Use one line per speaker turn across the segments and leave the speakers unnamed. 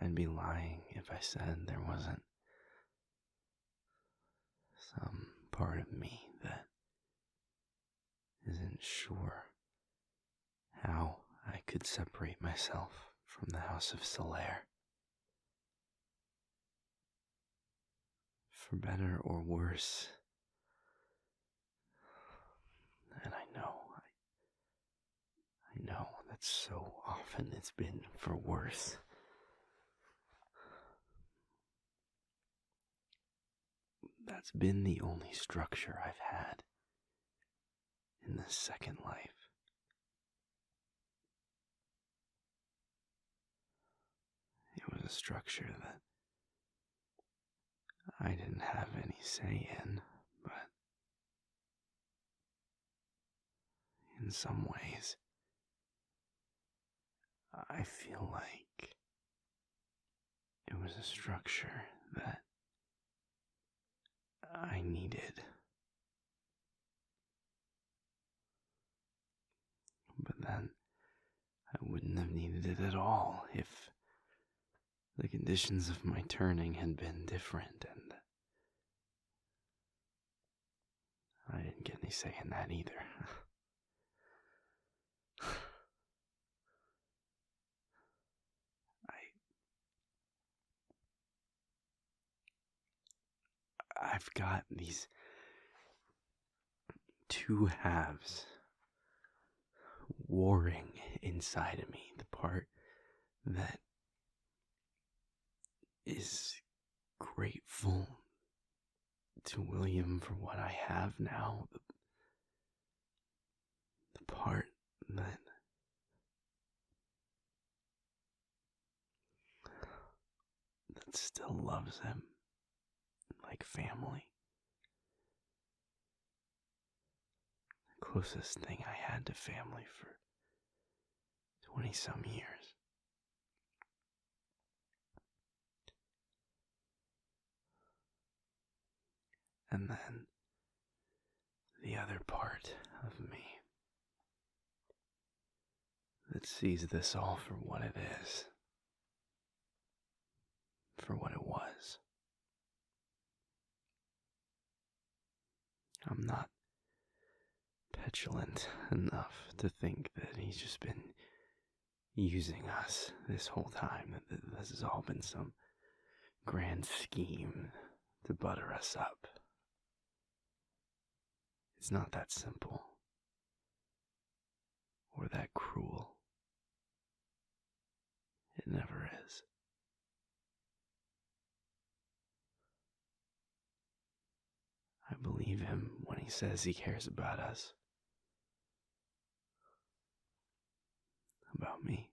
I'd be lying if I said there wasn't some part of me that isn't sure how I could separate myself from the House of Solaire. For better or worse, and I know that so often it's been for worse. That's been the only structure I've had in this second life. It was a structure that I didn't have any say in, but in some ways, I feel like it was a structure that I needed. But then I wouldn't have needed it at all if the conditions of my turning had been different, and I didn't get any say in that either. I've got these two halves warring inside of me. The part that is grateful to William for what I have now. The part that still loves him like family. The closest thing I had to family for 20-some years. And then the other part of me that sees this all for what it is, for what it was. I'm not petulant enough to think that he's just been using us this whole time, that this has all been some grand scheme to butter us up. It's not that simple, or that cruel. It never is. I believe him when he says he cares about us. About me.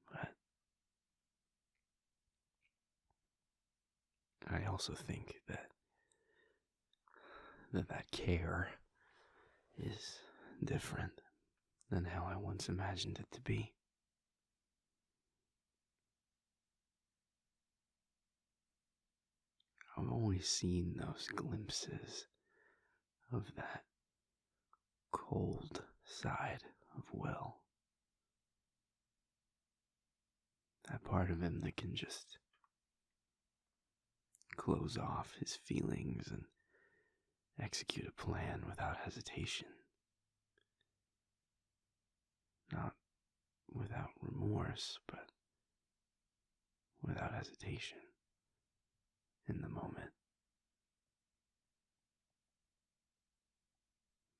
But I also think that care is different than how I once imagined it to be. I've always seen those glimpses of that cold side of Will. That part of him that can just close off his feelings and execute a plan without hesitation. Not without remorse, but without hesitation in the moment.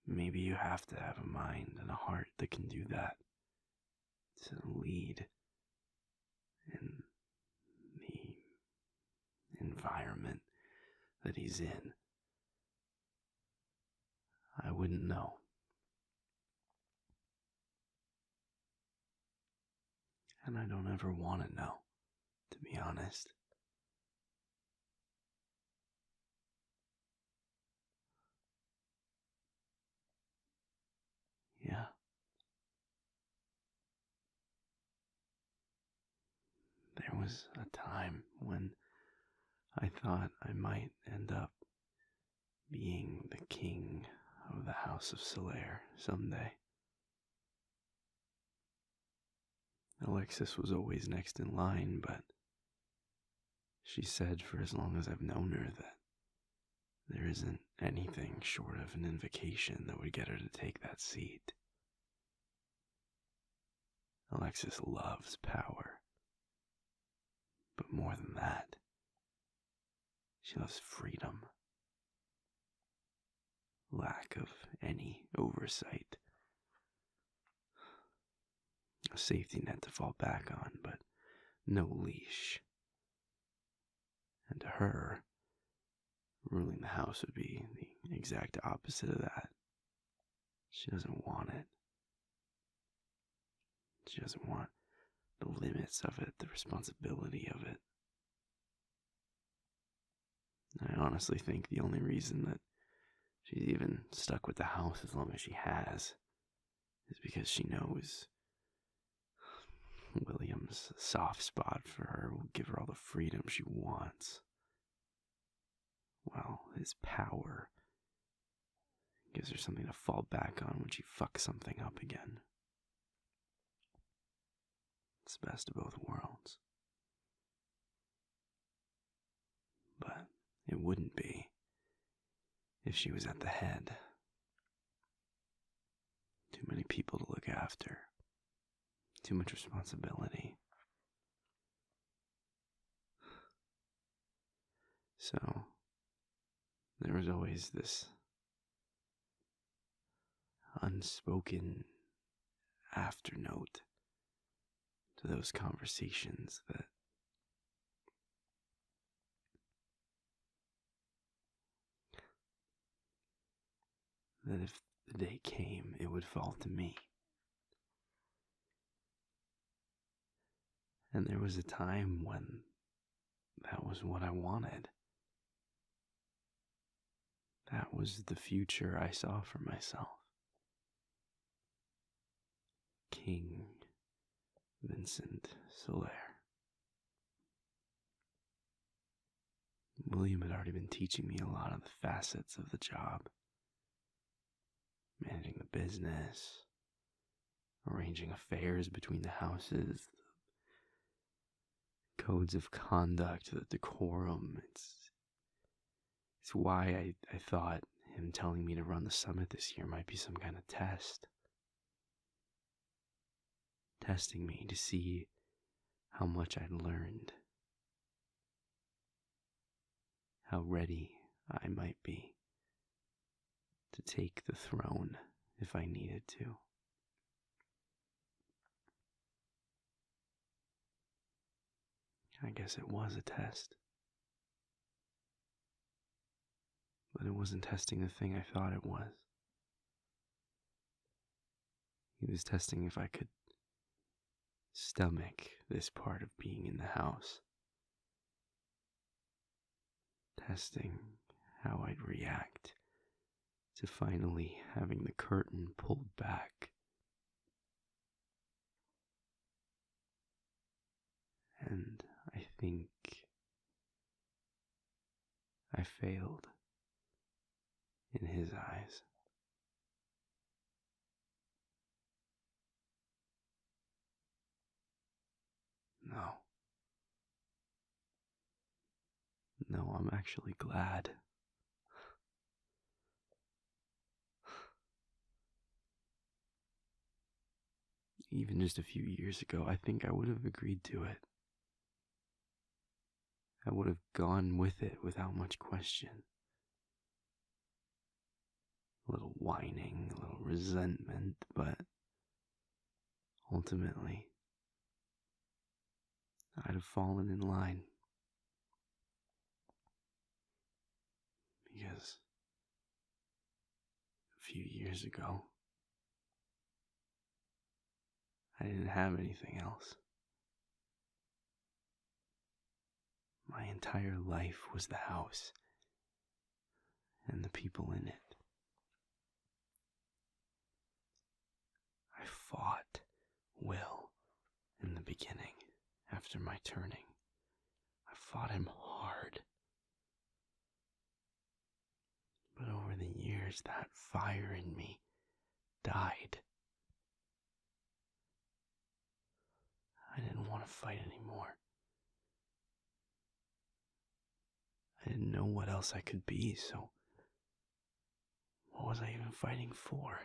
Maybe you have to have a mind and a heart that can do that to lead in the environment that he's in. I wouldn't know. And I don't ever want to know, to be honest. Yeah. There was a time when I thought I might end up being the king of the House of Solaire someday. Alexis was always next in line, but she said for as long as I've known her that there isn't anything short of an invocation that would get her to take that seat. Alexis loves power. But more than that, she loves freedom. Lack of any oversight. A safety net to fall back on, but no leash. And to her, ruling the house would be the exact opposite of that. She doesn't want it. She doesn't want the limits of it, the responsibility of it. I honestly think the only reason that she's even stuck with the house as long as she has is because she knows William's soft spot for her will give her all the freedom she wants. While his power gives her something to fall back on when she fucks something up again. It's the best of both worlds. But it wouldn't be if she was at the head. Too many people to look after. Too much responsibility. So, there was always this unspoken afternote to those conversations that if the day came, it would fall to me. And there was a time when that was what I wanted. That was the future I saw for myself. King Vincent Solaire. William had already been teaching me a lot of the facets of the job. Managing the business, arranging affairs between the houses, the codes of conduct, the decorum. It's why I thought him telling me to run the summit this year might be some kind of test. Testing me to see how much I'd learned. How ready I might be to take the throne if I needed to. I guess it was a test. But it wasn't testing the thing I thought it was. He was testing if I could stomach this part of being in the house. Testing how I'd react to finally having the curtain pulled back. And I think I failed in his eyes. No, I'm actually glad. Even just a few years ago, I think I would have agreed to it. I would have gone with it without much question. A little whining, a little resentment, but ultimately, I'd have fallen in line. Because a few years ago, I didn't have anything else. My entire life was the house and the people in it. I fought Will in the beginning, after my turning. I fought him hard. But over the years, that fire in me died. want to fight anymore. I didn't know what else I could be, so what was I even fighting for?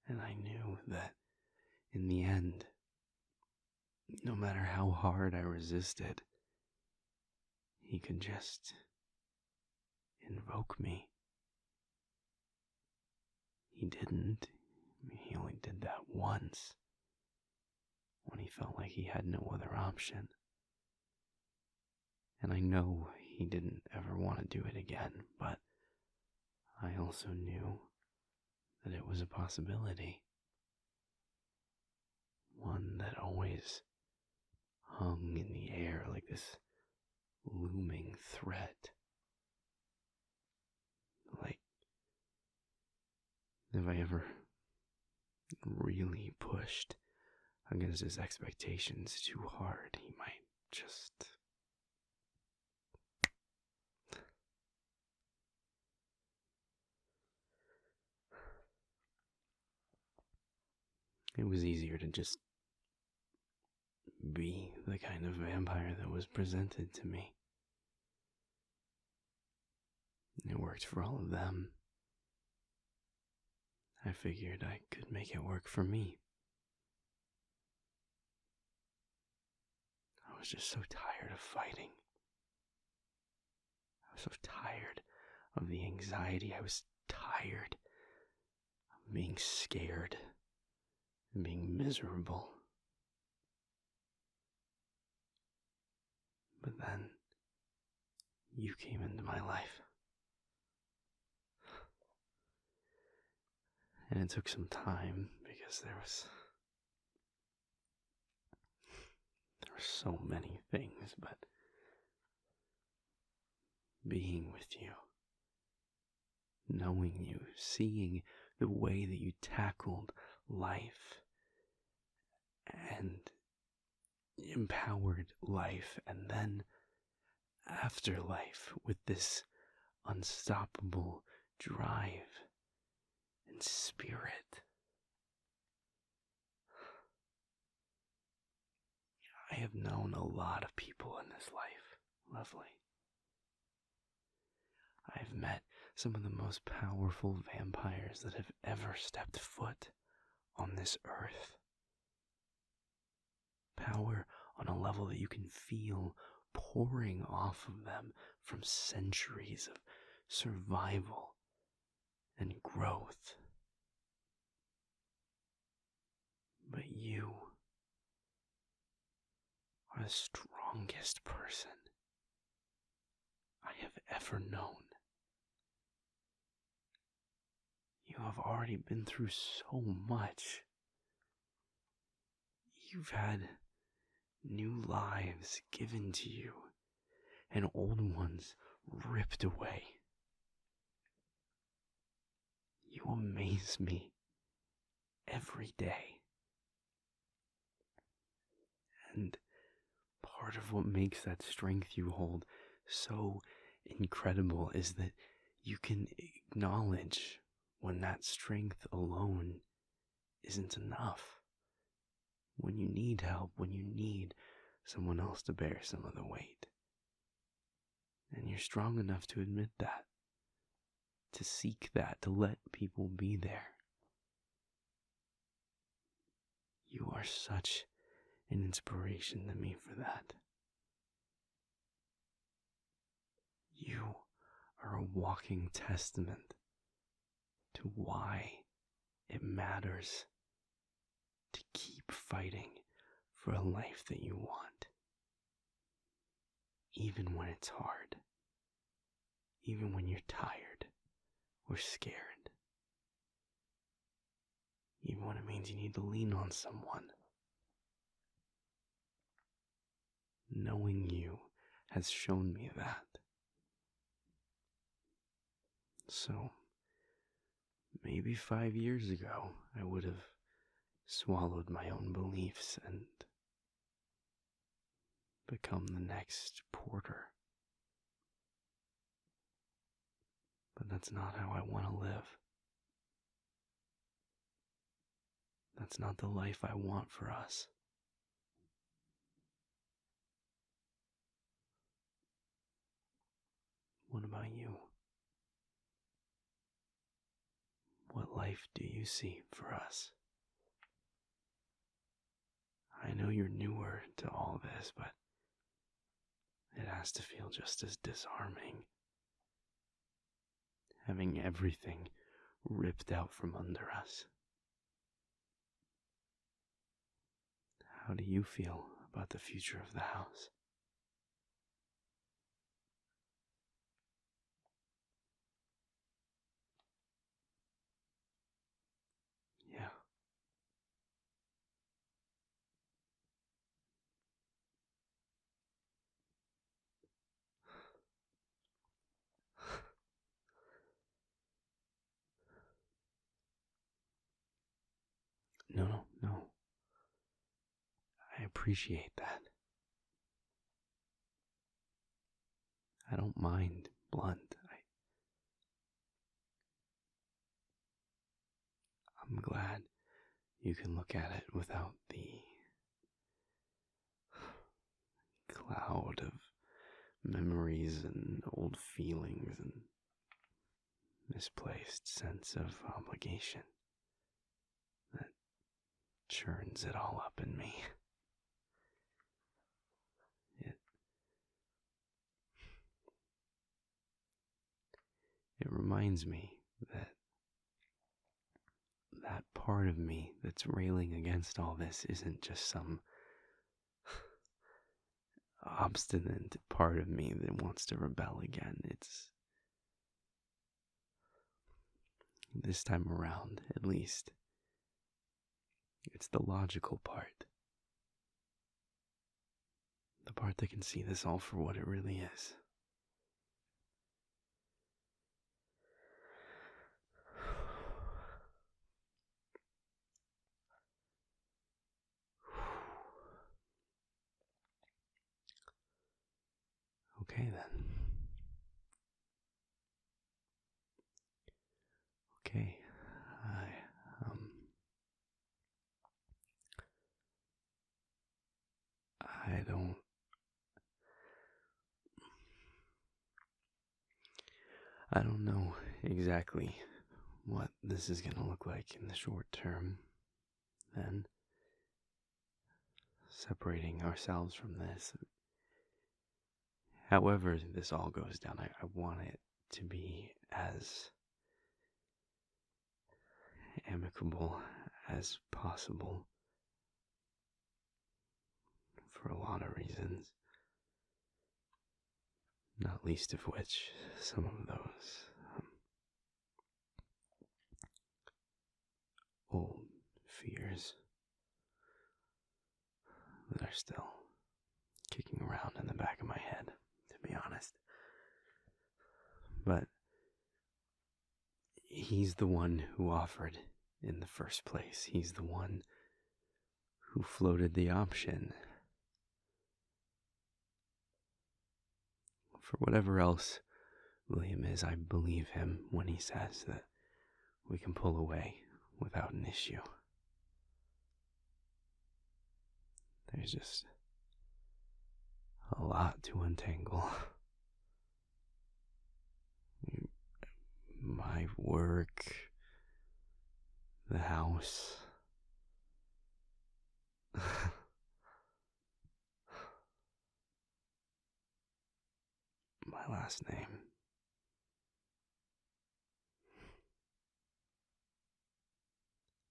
And I knew that in the end, no matter how hard I resisted, he could just invoke me. He didn't. He only did that once, when he felt like he had no other option. And I know he didn't ever want to do it again, but I also knew that it was a possibility. One that always hung in the air like this looming threat. Like, if I ever really pushed against his expectations too hard, he might just... It was easier to just be the kind of vampire that was presented to me. It worked for all of them. I figured I could make it work for me. I was just so tired of fighting. I was so tired of the anxiety. I was tired of being scared and being miserable. But then, you came into my life. And it took some time because there were so many things, but being with you, knowing you, seeing the way that you tackled life and empowered life, and then afterlife with this unstoppable drive and spirit. I have known a lot of people in this life, Lovely. I've met some of the most powerful vampires that have ever stepped foot on this earth. Power on a level that you can feel pouring off of them from centuries of survival and growth. But you are the strongest person I have ever known. You have already been through so much. You've had new lives given to you and old ones ripped away. You amaze me every day. And part of what makes that strength you hold so incredible is that you can acknowledge when that strength alone isn't enough. When you need help, when you need someone else to bear some of the weight. And you're strong enough to admit that, to seek that, to let people be there. You are such an inspiration to me for that. You are a walking testament to why it matters to keep fighting for a life that you want. Even when it's hard. Even when you're tired or scared. Even when it means you need to lean on someone. Knowing you has shown me that. So, maybe 5 years ago, I would have swallowed my own beliefs and become the next Porter. But that's not how I want to live. That's not the life I want for us. What about you? What life do you see for us? I know you're newer to all this, but it has to feel just as disarming. Having everything ripped out from under us. How do you feel about the future of the house? Yeah. No. I appreciate that. I don't mind blunt. I'm glad you can look at it without the cloud of memories and old feelings and misplaced sense of obligation that churns it all up in me. It reminds me that part of me that's railing against all this isn't just some obstinate part of me that wants to rebel again. It's, this time around, at least, it's the logical part. The part that can see this all for what it really is. Okay then. Okay. I don't know exactly what this is gonna look like in the short term. Then separating ourselves from this. However this all goes down, I want it to be as amicable as possible for a lot of reasons, not least of which some of those old fears that are still kicking around in the back of my head, to be honest. But he's the one who offered in the first place. He's the one who floated the option. For whatever else William is, I believe him when he says that we can pull away without an issue. There's just a lot to untangle. My work, the house, my last name.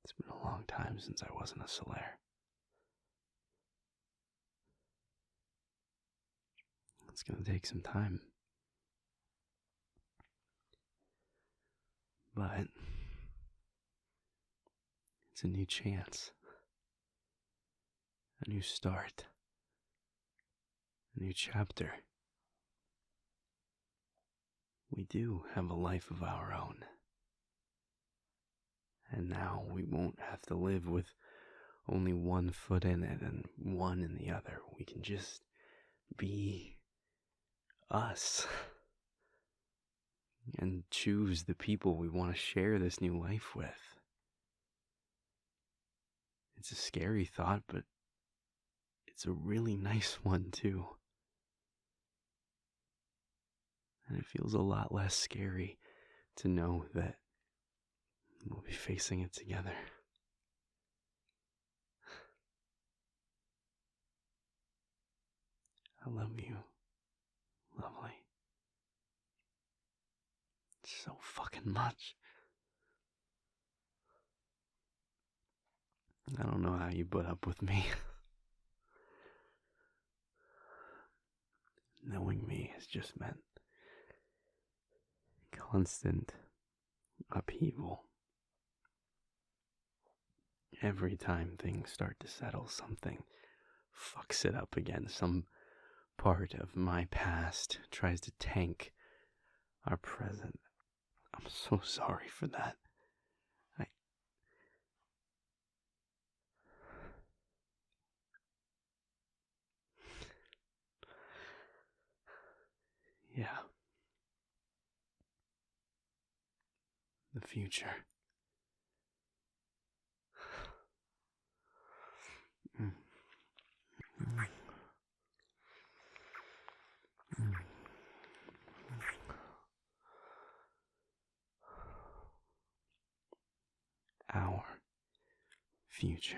It's been a long time since I wasn't a Solaire. It's gonna take some time. But it's a new chance. A new start. A new chapter. We do have a life of our own. And now we won't have to live with only one foot in it and one in the other. We can just be us. And choose the people we want to share this new life with. It's a scary thought, but it's a really nice one, too. And it feels a lot less scary to know that we'll be facing it together. I love you, lovely. So fucking much. I don't know how you put up with me. Knowing me has just meant constant upheaval. Every time things start to settle, something fucks it up again. Some part of my past tries to tank our present. I'm so sorry for that. Yeah. The future. Mm. Mm. Mm. Our future.